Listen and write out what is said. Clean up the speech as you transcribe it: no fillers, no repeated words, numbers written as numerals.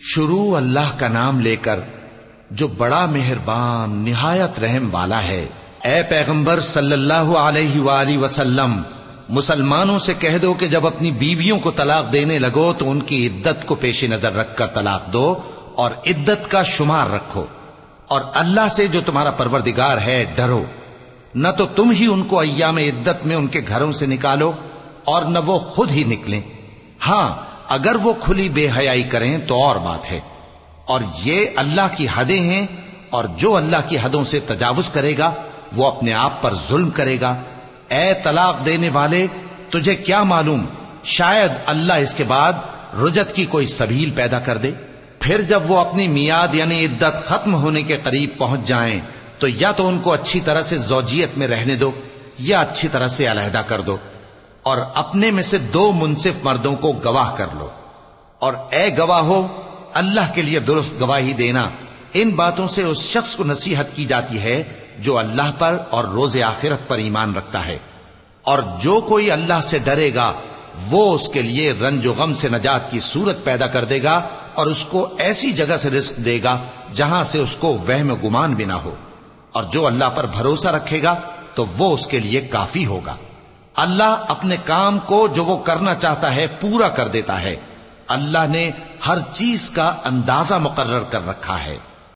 شروع اللہ کا نام لے کر جو بڑا مہربان نہایت رحم والا ہے۔ اے پیغمبر صلی اللہ علیہ وآلہ وسلم، مسلمانوں سے کہہ دو کہ جب اپنی بیویوں کو طلاق دینے لگو تو ان کی عدت کو پیش نظر رکھ کر طلاق دو اور عدت کا شمار رکھو، اور اللہ سے جو تمہارا پروردگار ہے ڈرو۔ نہ تو تم ہی ان کو ایام عدت میں ان کے گھروں سے نکالو اور نہ وہ خود ہی نکلیں، ہاں اگر وہ کھلی بے حیائی کریں تو اور بات ہے، اور یہ اللہ کی حدیں ہیں، اور جو اللہ کی حدوں سے تجاوز کرے گا وہ اپنے آپ پر ظلم کرے گا۔ اے طلاق دینے والے، تجھے کیا معلوم شاید اللہ اس کے بعد رجعت کی کوئی سبیل پیدا کر دے۔ پھر جب وہ اپنی میعاد یعنی عدت ختم ہونے کے قریب پہنچ جائیں تو یا تو ان کو اچھی طرح سے زوجیت میں رہنے دو یا اچھی طرح سے علیحدہ کر دو، اور اپنے میں سے 2 منصف مردوں کو گواہ کر لو، اور اے گواہو اللہ کے لیے درست گواہی دینا۔ ان باتوں سے اس شخص کو نصیحت کی جاتی ہے جو اللہ پر اور روز آخرت پر ایمان رکھتا ہے، اور جو کوئی اللہ سے ڈرے گا وہ اس کے لیے رنج و غم سے نجات کی صورت پیدا کر دے گا، اور اس کو ایسی جگہ سے رزق دے گا جہاں سے اس کو وہم و گمان بھی نہ ہو، اور جو اللہ پر بھروسہ رکھے گا تو وہ اس کے لیے کافی ہوگا۔ اللہ اپنے کام کو جو وہ کرنا چاہتا ہے پورا کر دیتا ہے۔ اللہ نے ہر چیز کا اندازہ مقرر کر رکھا ہے۔